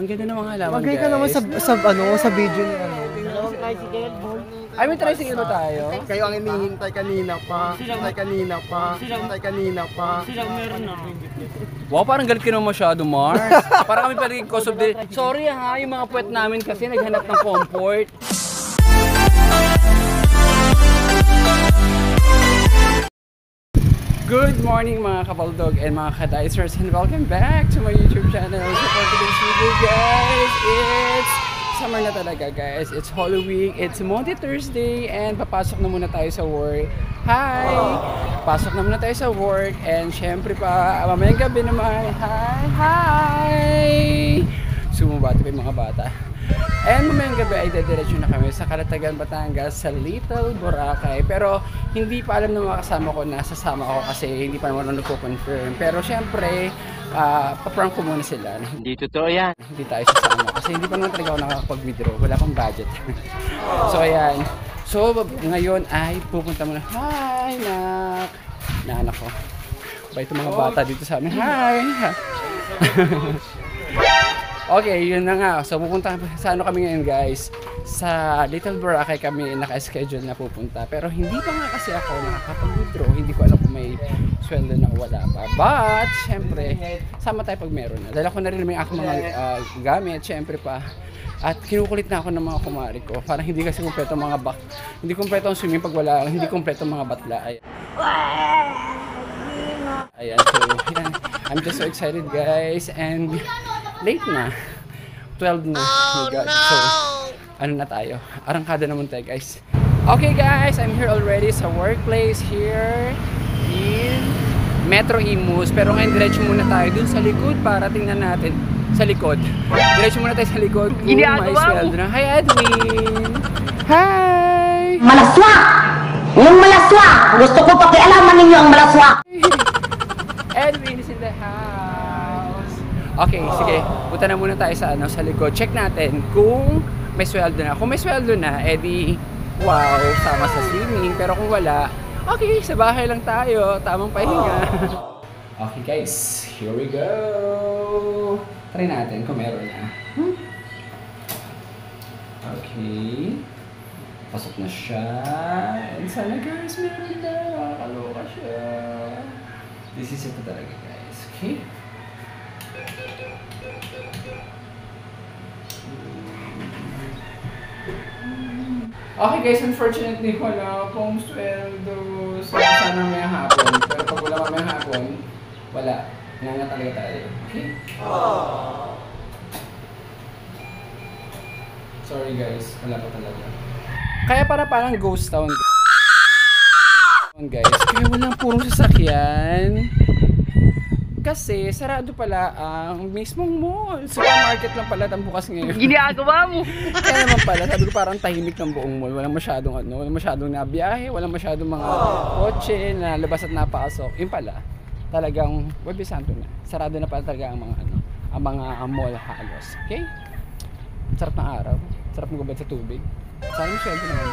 Ang ganda ng mga halaman, Magay guys. ka naman sa video ni ano. Ay, may tricycle ba tayo? Kayo ang hinihintay kanina pa. Wow, parang galit ka naman masyado, Mars. Parang kami pa rin cause of the... Sorry ha, yung mga puwet namin kasi naghanap ng comfort. Good morning mga kapaldog and mga kadicers, and welcome back to my YouTube channel. So for today's video, guys, it's summer na talaga, guys. It's Holy Week, it's Monday, Thursday, and papasok na muna tayo sa work. Hi! Pasok na muna tayo sa work, and syempre pa, mamayang gabi naman. Hi! Sumubati pa yung mga bata. And mamayang gabi ay dediretso na kami sa Calatagan, Batangas, sa Little Boracay. Pero hindi pa alam ng mga kasama ko na sasama ako kasi hindi pa naman nagko-confirm. Pero syempre, paprank ko muna sila. Hindi totoo yan. Hindi tayo sasama kasi hindi pa naman talaga ako nakakapag-withdraw. Wala pang budget. So ayan. So ngayon ay pupunta muna. Hi, nak! Naanak ko. Ba itong mga bata dito sa amin. Hi! Okay, yun na nga. So pupunta sa ano kami ngayon, guys. Sa Little Boracay kami naka-schedule na pupunta. Pero hindi pa nga kasi ako nakakapag-withdraw. Hindi ko alam kung may sweldo na wala pa. But, syempre, sama tayo pag meron na. Dahil ako na rin may aking mga gamit, syempre pa. At kinukulit na ako ng mga kumari ko. Parang hindi kasi kumpleto mga hindi kumpleto ang swimming pag wala. Hindi kumpleto mga batla. Ayan, so, yan. I'm just so excited, guys. And late na. 12 na. Oh my God. So, ano na tayo? Arangkada naman tayo, guys. Okay, guys. I'm here already sa workplace here in Metro Imus. Pero ngayon, diretso muna tayo dun sa likod para tingnan natin. Sa likod. Diretso muna tayo sa likod. Kung may sweldo na. Hi, Edwin! Hi! Malaswa! Yung malaswa! Gusto ko pakialaman ninyo ang malaswa! Edwin is in the house. Okay, sige. Punta na muna tayo sa sa likod. Check natin kung may sweldo na. Kung may sweldo na, edi wow, sama sa swimming. Pero kung wala, okay, sa bahay lang tayo. Tamang pahinga. Okay, guys. Here we go. Try natin kung meron na. Okay. Pasok na siya. And sana, guys, meron na. Nakakaloka siya. This is ito talaga, guys. Okay? Okay, guys, unfortunately wala pong sweldo. So, sana may hapon. Pero pag wala may hapon, wala. Nga talaga tayo. Okay? Sorry, guys. Wala pa talaga. Kaya parang ghost town, guys. Kaya walang purong sasakyan. Kasi sarado pala ang mismong mall. Supermarket lang pala ang bukas ngayon. Ginagawa mo! Kaya naman pala, sabi ko parang tahimik ng buong mall. Walang masyadong walang masyadong nabiyahe, walang masyadong mga kotse na labas at napasok. Yun pala, talagang Webes Santo na. Sarado na pala talaga ang mga mall halos. Okay? Sarap ng araw. Sarap magubad sa tubig. Sana yung sweldo naman.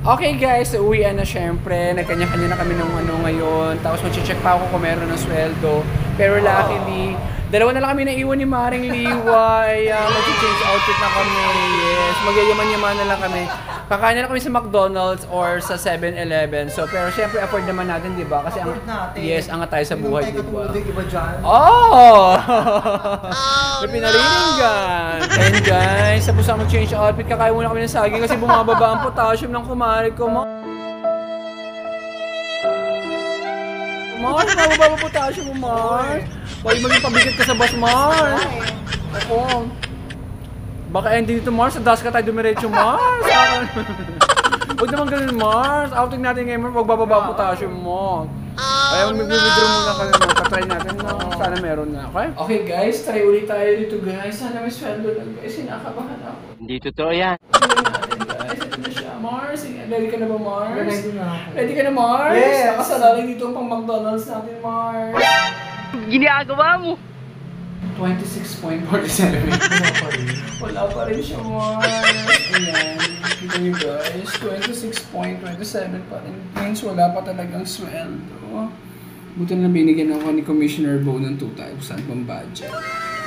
Okay, guys, uwian na syempre. Nagkanya-kanya na kami ng ngayon. Tapos mag-check pa ako kung meron ng sweldo. Pero luckily, dalawa na lang kami naiwan ni Maring Liway. Mag-change outfit na kami. Yes, magyayaman-yaman na lang kami. Kakain na lang kami sa McDonald's or sa 7-Eleven. So, pero syempre afford naman natin, di ba? Kasi yes, angat tayo sa buhay, di ba? Oh! May pinariningan. And guys, tapos ako mag-change outfit. Kakain muna kami ng saging kasi bumababa ang potassium ng kumari ko. Mars, mababa ang potassium mo, Mars. Huwag maging pabigat ka sa bus, Mars. Ako. Baka ending dito, Mars. Sa das ka tayo dumiretso, Mars. Huwag naman ganun, Mars. Outing natin ngayon, Mars. Huwag bababa ang potassium mo. Kaya mag-withdraw muna ka naman. Patry natin, no? Sana meron na, okay? Okay, guys. Try ulit tayo dito, guys. Sana may sweldo lang, guys. Sinakabahan ako. Hindi totoo yan. Tignan natin, guys. Ito na siya. Mars, ready ka na ba, Mars? Ready na ako. Ready ka na, Mars? Yes! Nakasalalay dito ang pang McDonald's natin, Mars. Ginagawa mo! 26.47. Wala pa rin siya, Mars. Ayan. Kita nyo, guys. 26.27 pa rin. Means wala pa talagang sweldo. Buti na binigyan ako ni Commissioner Bo ng 2,000 pang budget.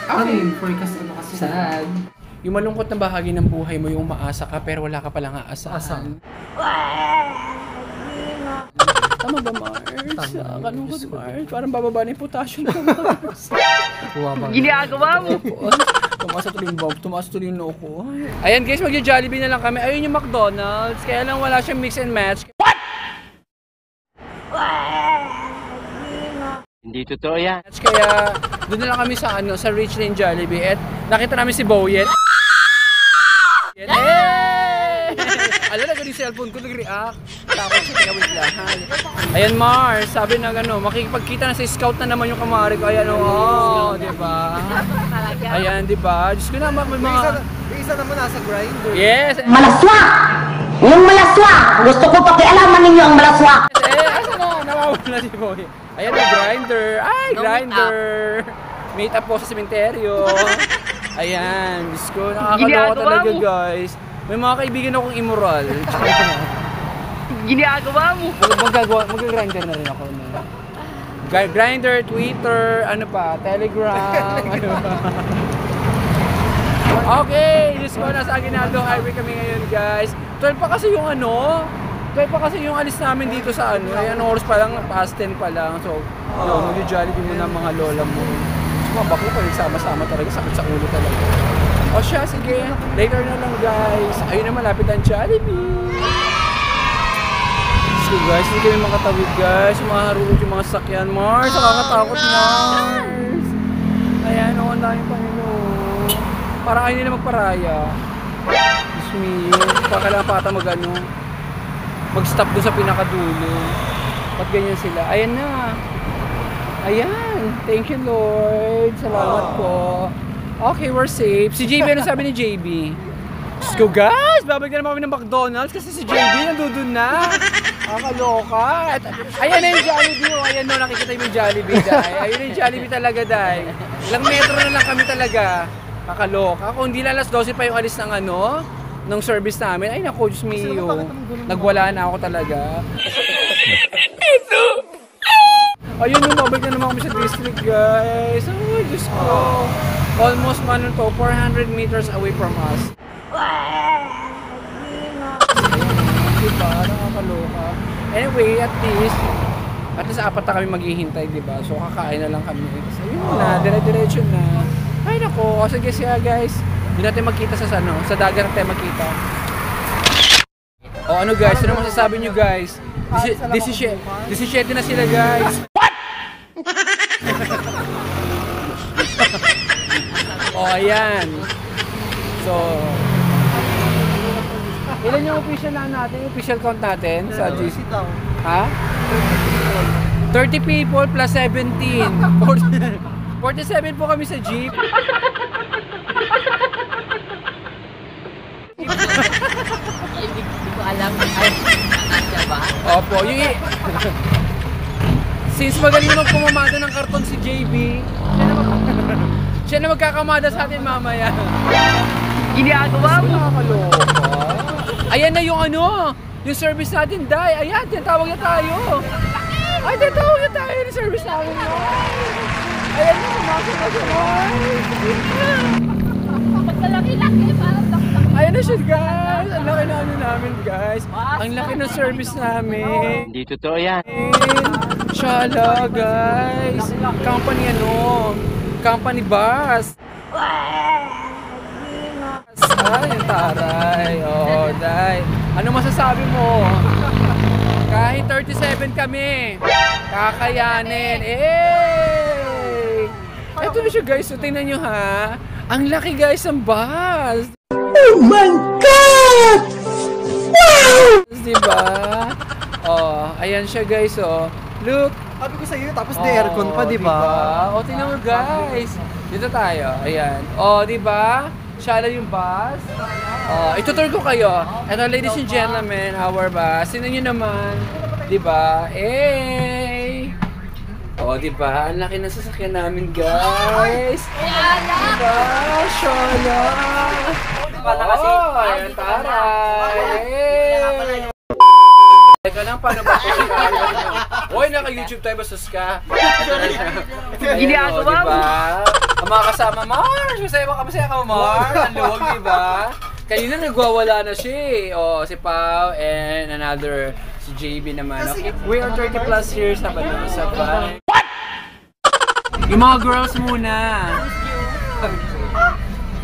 Okay, forecast ano kasi sad. Yung malungkot na bahagi ng buhay mo, yung umaasa ka pero wala ka palang aasahan. Tama ba, Mars? Kalungkot, Mars. Parang bababa na yung potassium ko, Mars. Ginagawa mo. Tumaas tuloy yung loko. Ayan guys, magja-Jollibee na lang kami. Ayun yung McDonald's. Kaya lang wala siyang mix and match. Hindi totoo yan. Kaya doon na lang kami sa sa Rich Lane Jollibee. At nakita namin si Boyet. Alam na yung cellphone ko nag-react. Takot siya tinawid lahat. Ayan Mars, sabi na makikipagkita na sa scout na naman yung kamari ko. Ayan diba? Ayan diba? Diyos ko na may mga... Yung isa naman nasa grinder. Yes! Malaswak! Yung malaswak! Gusto ko pakialaman ninyo ang malaswak! Asa na? Nawawala si Boy. Ayan may grinder. Ay, grinder! Meet up po sa sementeryo. Ayan, Diyos ko, nakakaloka talaga guys. May mga kaibigan akong immoral. Ginagawa mo. Mag-grinder na rin ako. Grinder, Twitter, ano pa, Telegram, ano pa. Okay, Diyos ko, nasa Aguinaldo Highway kami ngayon guys. 12 pa kasi yung 12 pa kasi yung alis namin dito sa Ayan, oras pa lang, past 10 pa lang. So, yun, mag-Jollibee mo na mga lola mo. Bako pa sama-sama talaga, sakit sa ulo talaga. O siya, sige, later na lang guys. Ayun na, malapit ang Jollibee. So guys, hindi kami makatawid guys. Maharurot yung mga sakyan. Mars, nakakatakot Mars. Ayan, ang daming Panginoon. Parang ayaw nila magparaya. Diyos me, kailangan pa ata mag-stop doon sa pinakadulo. Ba't ganyan sila? Ayan na. Ayan. Thank you Lord. Salamat po. Okay, we're safe. Si JB, ano sabi ni JB? Let's go guys! Babalik na naman kami ng McDonald's kasi si JB nandun na. Nakakaloka. Ayan na yung Jollibee. Ayan no, nakikita yung Jollibee dahil. Ayun yung Jollibee talaga dahil. Ilang metro na lang kami talaga. Nakakaloka. Kung hindi lang alas 12 pa yung alis ng ng service namin. Ay naku, Diyos mio. Nagwala na ako talaga. Ayun no, babalik na naman kami sa district guys. Oh, Diyos ko. Almost 400 meters away from us. Diba? Nakakaloka. Anyway, at least apat na kami maghihintay, diba? So kakain na lang kami. So yun na, dire-diretso na. Ay nako, sige siya guys. Hindi natin magkita sa dagat natin magkita. O ano guys, ano masasabi nyo guys? 17 na sila guys. What? O ayan. So, ilan yung official natin? Yung official count natin sa GC? Ha? 30 people plus 17. 47 po kami sa jeep. Hindi ko alam. Ay, nakasya ba? Opo, since magaling naman pumamada ng karton si JB, siya na magkakamada sa atin mamaya. Ginagawa mo. Nakakaloka. Ayan na yung yung service natin, Day. Ayan, tinatawag na tayo. Ay, tinatawag na tayo yung service namin. Ayan na, pumasok na siya. Pagkalaki-laki, parang dakdak. Ayan na siya, guys. Ang laki na namin, guys. Ang laki ng service namin. Hindi totoo yan. Shala, guys. Company bus. Ay, taray. Oh, Day. Ano masasabi mo? Kahit 37 kami, kakayanin. Ito na siya guys, so tingnan nyo ha. Ang laki guys ang bus. Oh my God! Wow! Diba? Oh, ayan siya guys oh. Look. Sabi ko sa iyo, tapos may aircon pa, di ba? Oh, tingnan mo guys. Dito tayo. Ayan. Oh, di ba? Shala yung bus. Oh, itutur ko kayo. Ito, ladies and gentlemen, our bus. Tingnan nyo naman. Di ba? Oh, di ba? Ang laki ng sasakyan namin, guys. Diba? Shala. Oh, ayan, taray. Teka lang, paano ba ito? Hoy, naka-YouTube tayo ba, sus ka? Ginagawa mo. Diba? Ang mga kasama, Mars! Masaya ka, Mars! Ang luwag, diba? Kanina nagwawala na siya eh. Oh, si Pao and another, si JB naman. Okay. We are 30 plus years na ba naman sa bahay? What? Yung mga girls muna.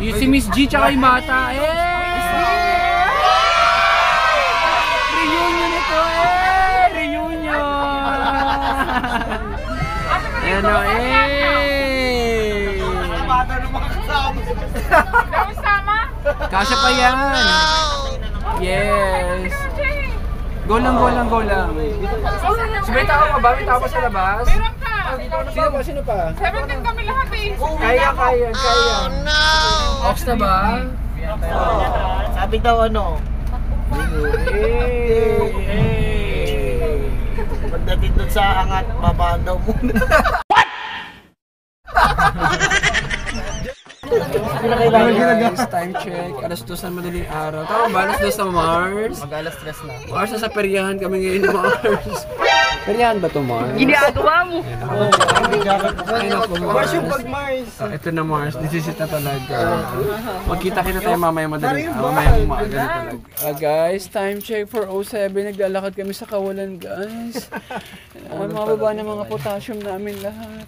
Yung si Miss G tsaka yung bata. Reunion ito Reunion! Ano Kasya pa yan! Yes! Go lang. Si may tao ka ba? May tao pa sa labas? Meron ka! Sino pa? 17 kami lahat eh. Kaya. Oh no! Ox na ba? Sabi daw ano? Pagdating doon sa angat, babaan daw muna. Guys, time check. Alas 2 na madaling araw. Tama ba? Alas 2 na Mars? Mag-alas 3 na. Mars, nasa peryahan kami ngayon, Mars. Peryahan ba ito, Mars? Ginagawa mo! Ay, naku, Mars yung Mars. pag Mars. Ito na, Mars. Decisit na talaga. Magkita-kita tayo mamaya madaling araw. Mamaya umaga na talaga. Guys, time check for 07. Naglalakad kami sa Kawalan, guys. Mababa na mga potassium namin lahat.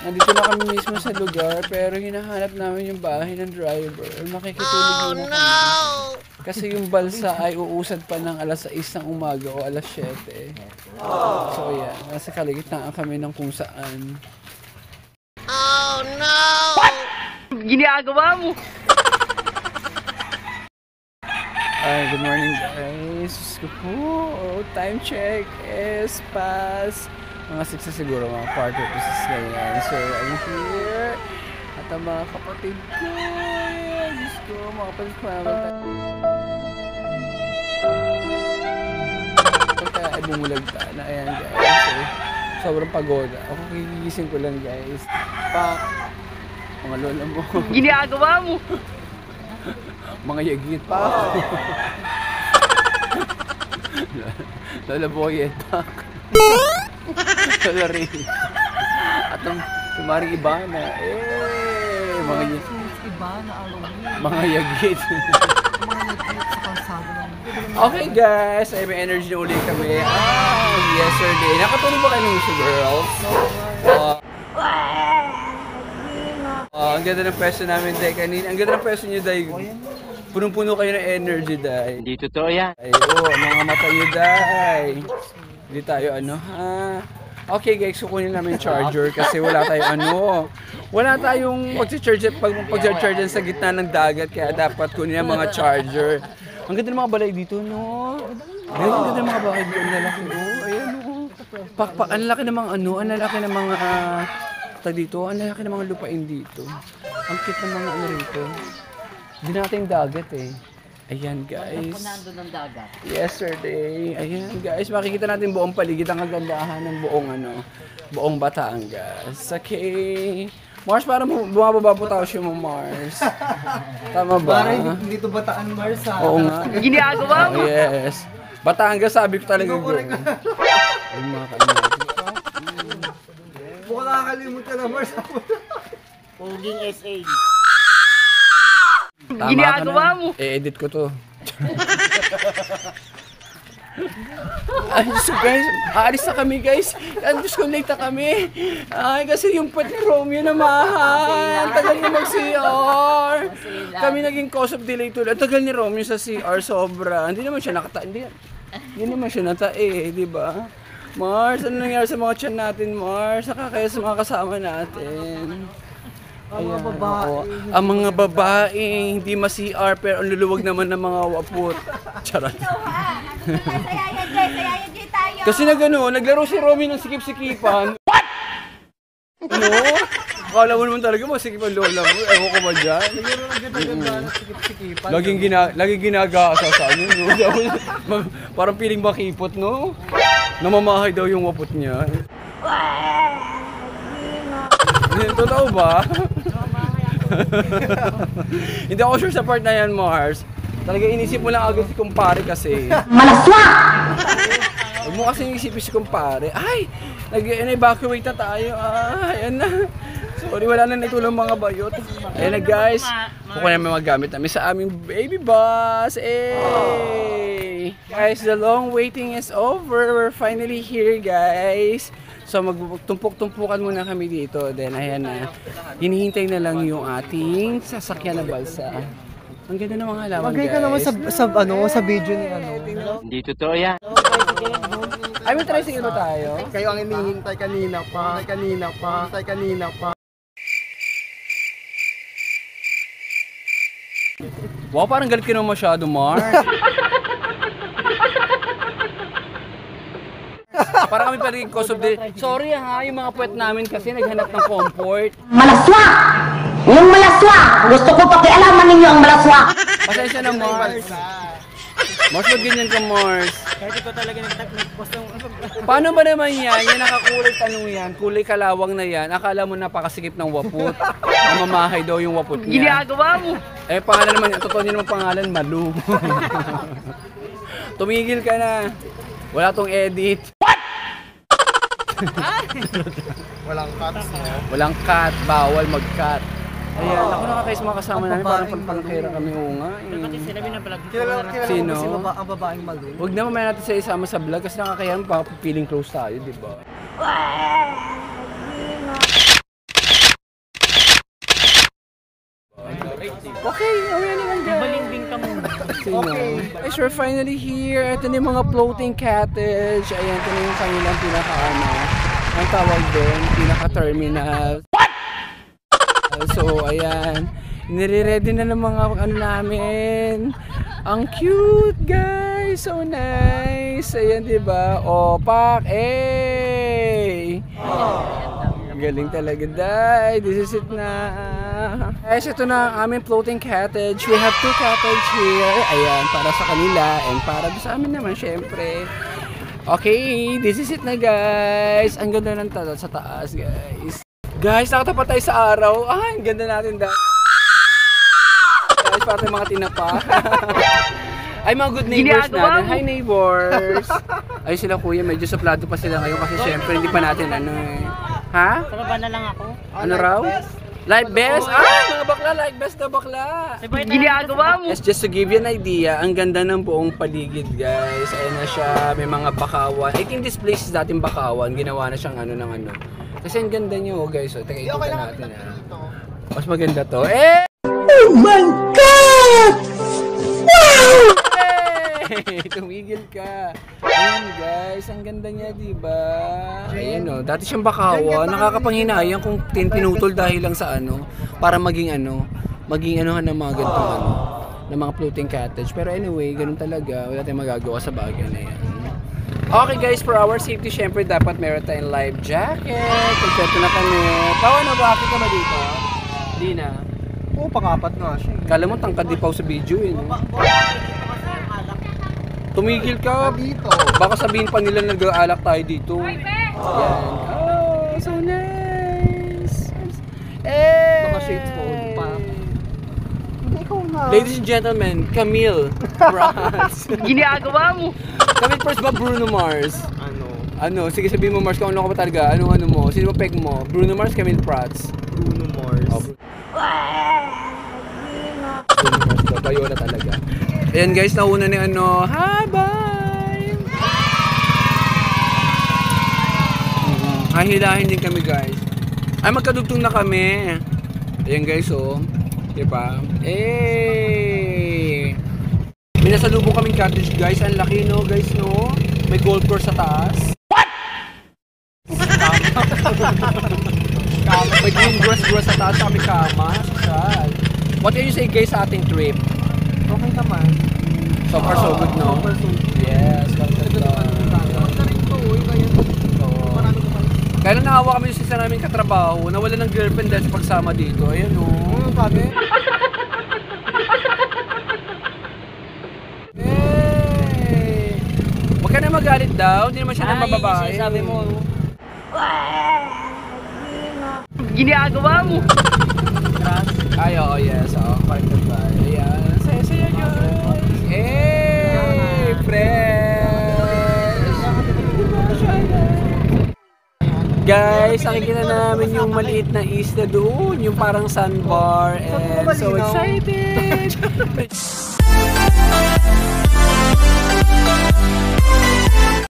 Nandito na kami mismo sa lugar, pero hinahanap namin yung bahay ng driver. Makikitulog muna kami. Kasi yung balsa ay uusad pa ng alas 6 ng umaga o alas 7. So yan, nasa kaligitnaan kami ng kung saan. Oh no! What? Ginagawa mo! Ay, good morning guys. Diyos ko po. Time check is past mga 6 na siguro, mga quarter to 6 ganyan. So, I'm here. At ang mga kapatid ko. Diyos ko, mga kapatid ko. Ay, bumulagta na. Ayan guys. So, sobrang pagoda. Ako kikigising ko lang guys. Mga lola mo. Ginagawa mo! Mga yagit pa. Lola Boyet. Lola Ray. At ang kumari Ibana. Mga yagit. Mga yagit. Okay guys, ay may energy na ulit kami. Yesterday. Nakatulog ba kayo ng gusto, girls? Ang ganda ng pwesto namin, Day. Kanina, ang ganda ng pwesto niyo, Day. Punong-puno kayo ng energy, Day. Hindi totoo yan. Ay, mga mata niyo, Day. Hindi tayo ha? Okay guys, kukunin namin yung charger kasi wala tayong pag-charge sa gitna ng dagat, kaya dapat kunin ang mga charger. Ang ganda ng mga balay dito, no? Ay, ang ganda ng mga balay dito, ang lalaki, ayan, Pakpak, ang lalaki ng mga ang lalaki ng mga dito, ang lalaki ng mga lupain dito. Ang cute ng mga rito. Hindi natin dagat Ayan guys. Nandun ng dagat. Yesterday. Ayan guys, makikita natin buong paligid ang kagandahan ng buong Batangas. Okay. Mars, parang bumababa po tayo siya mo, Mars. Tama ba? Parang hindi to Bataan Mars ha. Oo nga. Ginagawa mo! Yes. Batangas, sabi ko talaga girl. Ay, mga kailangan. Mukhang nakakalimutan na Mars. Puging SA. Tama Ginagawa mo! E-edit ko to. Ay, so guys, aalis na kami guys. Diyos ko, late na kami. Ay, kasi yung pet ni Romeo na mahal. Tagal niya mag-CR. Kami naging cause of delay tuloy. Tagal ni Romeo sa CR, sobra. Hindi naman siya hindi naman siya di ba? Mars, ano nangyari sa mga tiyan natin, Mars? Nakakaya sa mga kasama natin. Ayan, ang mga babae, hindi ma-CR pero ang luluwag naman ng mga wapot. Charot. Kasi naglaro si Romy ng sikip-sikipan. What? Ano? Akala mo naman talaga masikip ang lola mo. Ewan ko ba dyan? Naglaro ng ganda-ganda ng sikip-sikipan. Laging ginagasa sa ano, no? Parang piling makipot, no? Namamahay daw yung wapot niya. Totoo ba? Hindi ako sure sa part na yan, Mars. Talaga inisip mo lang agad si kumpare kasi. Malaswa! Huwag mo kasi isipin si kumpare. Ay! Nag-evacuate na tayo. Ayan na. So Sorry, wala na naitulong mga bayot. Ayan na guys, kukuha namin mga gamit namin sa aming baby bus. Hey! Guys, the long waiting is over. We're finally here guys. So magtumpok-tumpukan muna kami dito. Then ayan na, hinihintay na lang yung ating sasakyan na balsa. Ang ganda ng mga halaman Magay guys. ka naman sa video ni ano. Hindi totoo yan. Ay, may tricycle ba tayo? Kayo ang inihintay kanina pa. Wow, parang galit ka naman masyado, Mark. Parang kami pa rin cause of the... Sorry ha, yung mga puwet namin kasi naghanap ng comfort. Malaswa! Yung malaswa! Gusto ko pakialaman ninyo ang malaswa! Pasensya na, Mars. Mars, ba't ganyan ka, Mars? Kahit ikaw talaga nag-post ng... Paano ba naman yan? Yan nakakulay tanong yan. Kulay kalawang na yan. Akala mo napakasikip ng waput. Mamamahay daw yung waput niya. Ginagawa mo. Eh, pangalan naman, totoo niya naman pangalan, Malu. Tumigil ka na. Wala tong edit. Walang cuts, no? Walang cut, bawal mag-cut. Ayan, ako nakakais mga kasama namin, parang pagpangkira kami nga. Sinabi na pala. Kilala Sino? mo ba ang babaeng malu? Huwag naman may natin sa isama sa vlog kasi nakakayahan pa feeling close tayo, di ba? Okay, okay naman guys. Balimbing ka muna. Sino? Guys, we're finally here. Ito na yung mga floating cottage. Ayan, ito na yung kanilang pinaka-ano. Ang tawag doon, pinaka-terminal. So, ayan. Nire-ready na ng mga ano namin. Ang cute, guys. So nice. Ayan, diba? Opak. Eh! Galing talaga, day. This is it na. Guys, ito na ang aming floating cottage. We have 2 cottage here. Ayan, para sa kanila and para sa amin naman, syempre. Okay, this is it na, guys. Ang ganda ng sa taas, guys. Guys, nakatapat tayo sa araw. Ah, ang ganda natin, day. Guys, para tayong mga tinapa. Ay, mga good neighbors natin. Hi, neighbors. Ay, sila kuya, medyo suplado pa sila ngayon kasi syempre hindi pa natin ano eh. Ha? Sa baba na lang ako. Ano raw? Life best? Ah, mga bakla, life best na bakla. Ginagawa mo. Yes, just to give you an idea, ang ganda ng buong paligid, guys. Ayan na siya, may mga bakawan. I think this place is dating bakawan. Ginawa na siyang ano ng ano. Kasi ang ganda niyo, guys. So, teka, ikita natin ha. Mas maganda to. Eh! Oh my God! Hey, tumigil ka. Ayan guys, ang ganda niya, diba? Ayan o, dati siyang bakawan. Nakakapanghinayang kung pinutol dahil lang sa ano, para maging ano, maging anuhan ng mga ganitong ano, ng mga floating cottage. Pero anyway, ganun talaga. Wala tayong magagawa sa bagay na yan. Okay guys, for our safety, syempre dapat meron tayong life jacket. Kompleto na kami. Tawa na ba? Kita ba dito? Hindi na. Oo, pang-apat nga siya. Kala mo tangkad di pa sa video eh. No? Tumigil ka. Dito. Baka sabihin pa nila nag-aalak tayo dito. Yan. Oh, so nice. Eh. Baka shades po. Ikaw na. Ladies and gentlemen, Camille Prats. Ginagawa mo. Camille Prats ba Bruno Mars? Ano? Sige sabihin mo Mars kung ano ka ba talaga. Ano mo? Sino ba peg mo? Bruno Mars, Camille Prats. Bruno Mars. Oh, bayo na talaga. Ayan guys, nauna ni ano. Hi, bye! Hahilahin din kami guys. Ay, magkadugtong na kami. Ayan guys, oh. Diba? Eh! May nasalubong kaming cottage guys. Ang laki no guys no. May golf course sa taas. What? May green grass sa taas. Kami kama. Social. What can you say guys sa ating trip? Okay naman. So far so good, no? Yes, ganda. Kaya nung naawa kami yung isa namin katrabaho, nawala ng girlfriend dahil sa pagsama dito. Ayan o. Sabi? Hey! Huwag ka na magalit daw, hindi naman siya na mababae. Sabi mo. Ginagawa mo. Ay, oo, yes. Oo, part of that. Ayan. Saya-saya guys. Hey! Fresh! Guys, nakikita namin yung maliit na isla doon, yung parang sandbar, and so excited!